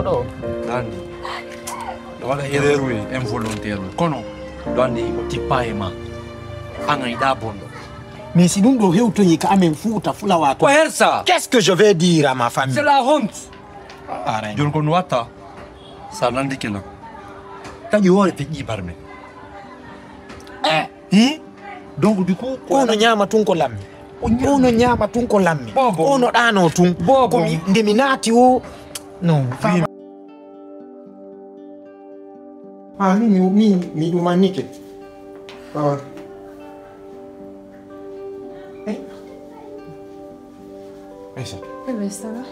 do. Dandi. Wala erreur involontaire. Kono. Dandi tipayema. Anga ida bondo. Mais si nous devons tenir quand même fouta fulawa. Quoi ça? Qu'est-ce que je vais dire à ma famille? C'est la honte. Arrête. Je ne connais pas. Ça n'en que là. T'as dit où est-ce que parle? Donc du coup, on a nyama tunko lami. On a nyama tunko lami. On a dano tung. Comme ndeminati o. Non. Ah mi dumanike. Ah. Aïssa. Eh bien, ça va.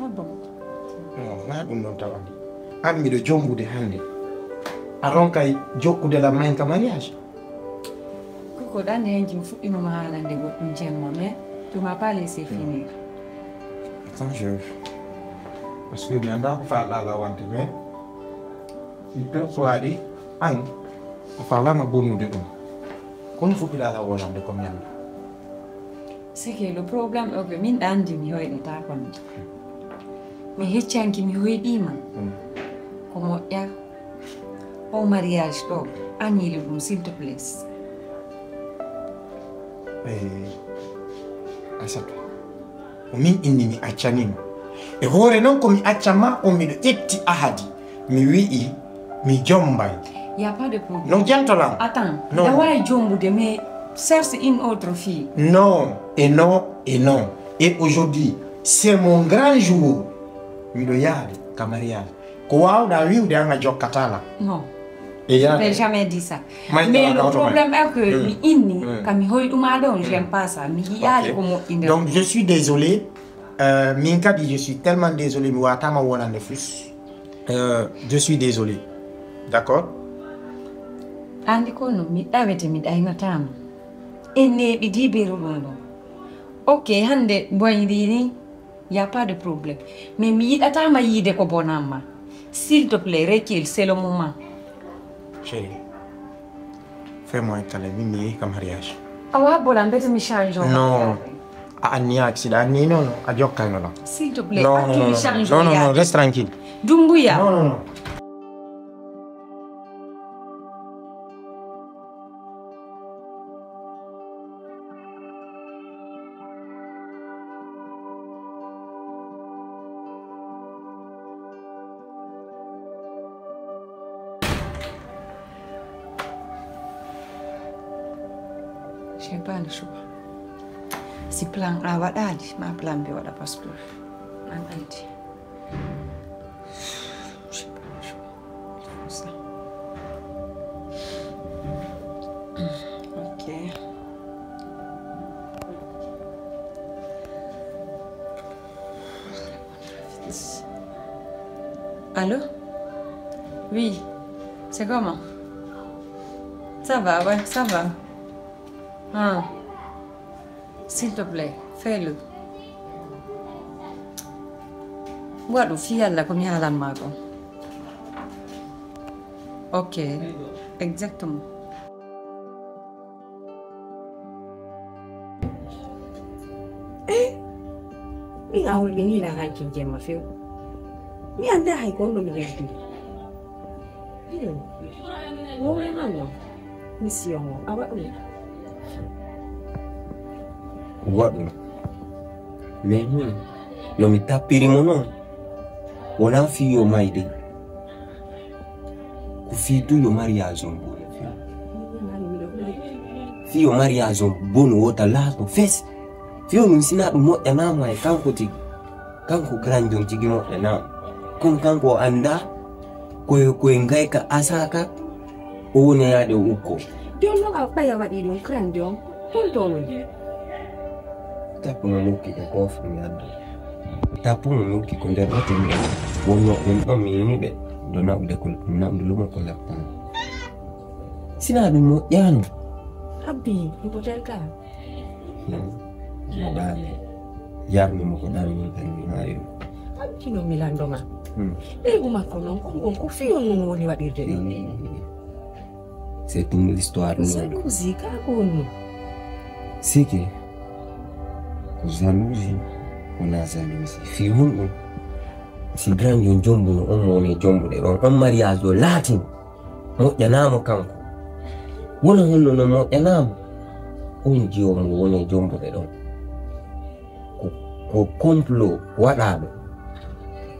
Ah bon. Non, tawandi. Ammi do jombude hande. Aron kay jokkude la main ka mariage. Koko dan henji fuɗɗi no haalande goɗɗum jemma mais tu m'as pas laissé finir. Attends, parce que mi anda ko faala wante mais il peut soadi an ko faala ma bonnude ɗum. Kono fuɗɗiɗa wolande comme yalla. C'est que le problème est que min andi mi hoyɗata kon. Mi heccanki mi hoyɗima. Ko moƴƴa o mariage ɗo annile ɗum s'il te plaît. Asato. Min inni mi accanima. E hoore non ko mi accama on miɗo ƴetti ahadi. Mi wi'i mi jombay. Y a pas de problème. Non jantolam. Attends. Da wawi jombude mais cherche une autre fille. Non, et non, et non. Et aujourd'hui, c'est mon grand jour. Miɗo yaade ka mariage. Ko wawɗa wiwde anga jokkatala. Non. Et je n'ai jamais dit ça. Mais le problème est que mi inni, quand mi hoyɗuma ɗon, j'aime pas ça. Mi yiyaali ko moƴƴinde. Donc je suis désolé. Min kadi je suis tellement désolé. Mi watama wonande fus. Je suis désolé. D'accord? Andi kono mi ɗawete mi ɗaynatama. En neeɓi diberu ɗum ɗon. Ok, hande boyri ni, y a pas de problème. Mais mi yiɗatama yiide ko bonanma. S'il te plaît, recule, c'est le moment. Chérie, fais-moi un câlin, mimi, comme mariage. Awa bolan bête mi change. Non. Annie accident, Annie non, adieu là. S'il te plaît, non, non, non, non, non, reste tranquille. Dumbuya. Non, non, non. J'ai pas le choix. Si plan A waɗaali, ma plan B waɗa parce que an andi. J'ai pas le choix. Il faut ça. Ok. Allô? Oui. C'est comment? Ça va, ouais, ça va. Ah. S'il te plaît, fais-le. Waɗu fi yalla ko mi haalanma ko. Ok, exactement. Mi awol ɓe ni la hakkil jemma few. Mi anda hay gonɗo mi yalti. Wore man no. Mission o a waɗum. Waɗum. Mais min no mi tappirimo noon wona fiyo mayde ko fiidu yo mariage on boni fiyo mariage on boni wota laato fes fiyo ɗum sina ɗum moƴƴanama e kanko tigi kanko grande on tigi moƴƴanama comme kanko o anda koye ngayka asaka o woni yaade o ukko don no a ɓaya waɗi ɗum grande on holtonon tapuno nokki ko kofmi addu tapuno nokki ko nder ɗote mi wonno en ɗon mi yimiɓe do naɓude ko naɓude lumo ko lappano sina ɗum moƴƴano abbi ko delka moɗaɓe yarmimo ko ɗanmi ɗanmi mayo hakkilo milandoma ɓeygu makko noon kongon ko fiyon mum woni waɗirde ɗum c'est une histoire jalousie ka ko woni sike ko jalousie wona jalousie fi honɗum si grande on jombu no on woni jombu de on mariage do latin mo janamo kanko wona honno no mo janamo on jiwo mo woni jombu de don ko complot waɗaɗo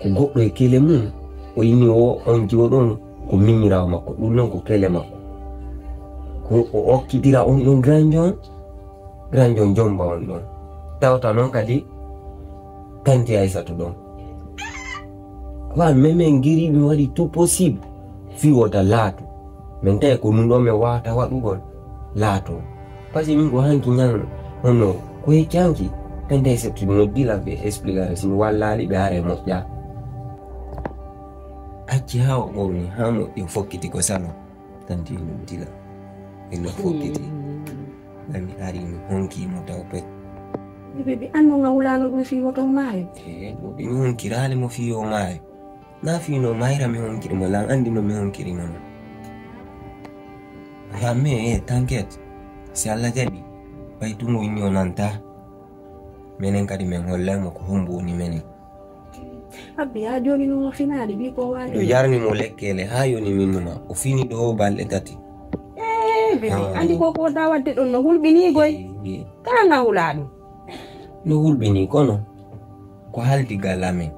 ko goɗɗo e kele mum o yini o on jiwo ɗon ko miñirawo makko ɗum noon ko kele makko ko o okkidira on ɗon grand jon jomba on ɗon tawta noon kadi kanti Aissatu ɗon wa memen giri mi waɗi tout possible fi wota laato min tawi ko ɗum ɗo mi wawata waɗugol laato par ce que min ko hanki ñan honno ko heccanki kanti Aissatu no dila ɓe explication simi wallali ɓe are moƴƴa acci ha o ɓowni ha moƴƴi fokkiti ko salo kanti no dila eno fokkiti ɗami ari mi honkimo taw pet ɓe anno ngawlano ɗum fi woto maayo ɗo mi honkirali mo fiyo maayo na fino mayra mi honkirimo lan andi no mi honkirimo no hamme t'inquiète si Allah jaɓi ɓay tungo inni o nanta minen kadi min hollamo ko hombuni menen abbi ha joni no finali bi ko wawi ɗo jarnimo lekkele ha yoni minnuma o fini ɗo balɗe tati bebe andi ko da wadde ɗon no hulɓini goy kala ngawlaɗum no hulɓini kono ko haldi galamen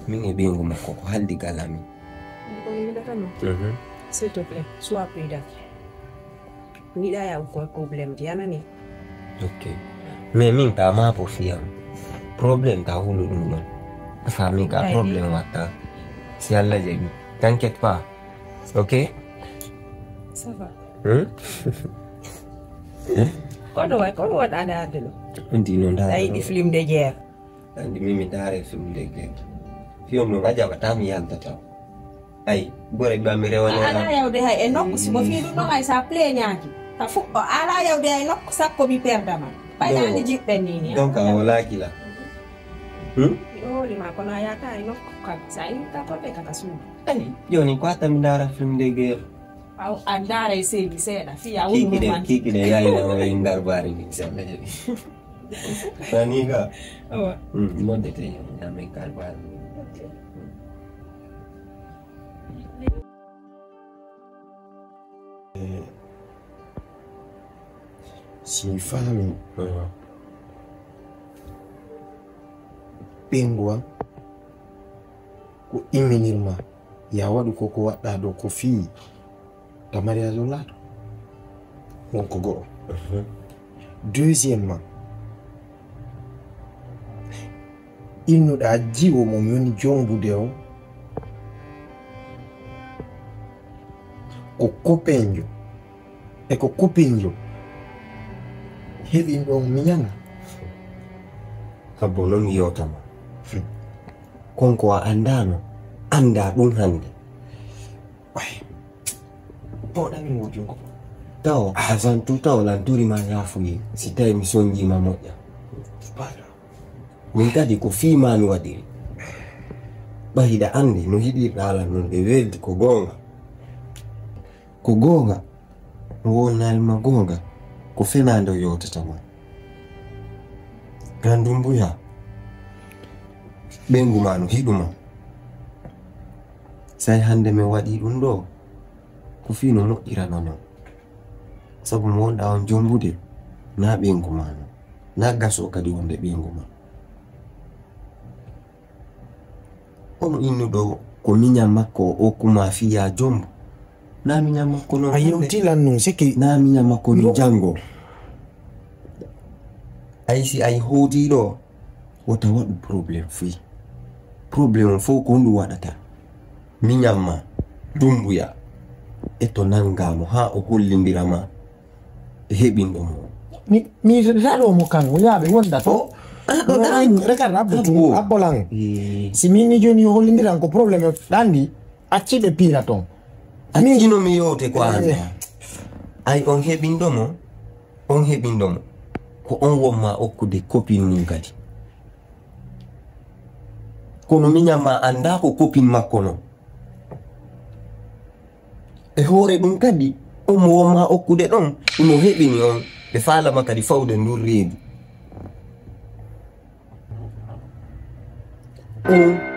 min e ɓeygu makko ko haldi galamen s'il te plaît sois prudent yiɗa yaw ko probléme ji anani ok mais min ta ma po fiyam problème ta hulu ɗum ɗon fami ka problème watta si Allah jaɓi t'inquiète pas ok ça va koɗo way koɗo waɗaɗa arde ɗo ndi noon a yiɗi film de guerre andi mimi daare film de guerre film no a jaɓata mi yaltata ay ɓore ɓami rewanela ala yawde hay e nokku simo fi ɗum ɗon ay sa pleñaki ta fuɗɗo ala yawde hay nokku sakko mi perdama ɓaynani jiɓɓen nini donc a wolakila miɗo holima kono a yata hay nokku kam sa yimta toɓe kaka suudu ay joni ko hatta mi daara film de guerre a daara e seedi seeɗa fiya wonman kikide yayna o e ndar baari ni sembe jaɓi tani ka noddete yamen kar baari si fami ɓenguwa ko imminirma ya waɗu koko waɗɗa ɗo ko fii ta mariage o laato wonko go'o deuxièmement innuɗa jiwo mom yoni jombude o ko copainjo e ko copinjo heɓin ɗon miñana sabbo noon yewtama konko a andano anda ɗum hande boɗami wojungo taw avant tout taw lantorima yafuyi si tawi mi sonjima moƴƴa min kadi ko fima mi waɗiri ɓahiɗa andi no hiɗirɗa ala noon ɓe weldi ko goonga no wonnalima goonga ko fenade o yewtatama gandum mbuya ɓengu ma no hiɗuma sai hande mi waɗi ɗum ɗo ko fi no moƴƴirana non sabu mo wonɗa on jombude na ɓengu ma no na gaso kadi wonde ɓengu ma ono innuɗo ko miñam makko o kuma fiya jombu na miñam makko non a yewtilan num sikki na miñam makko no jango ay si ay hoodiɗo wota waɗu probléme fi probléme fof ko ndu waɗata miñam ma dumbuya e to nangamo ha o hollidirama e heɓinɗo mo mi raɗomo kanko yaaɓe wonda to regarde abbo abbolan si mini joni hollidiran ko probléme ɗandi acciɓe piira toon accino mi yewte ko anda ay on heɓinɗomo ko on wonma okkude copine mum kadi kono miñam ma anda ko copine makko non e hoore ɗum kadi on mo wonma okkude ɗon ɗum o heɓini on ɓe falama kadi fawde ndur reedu on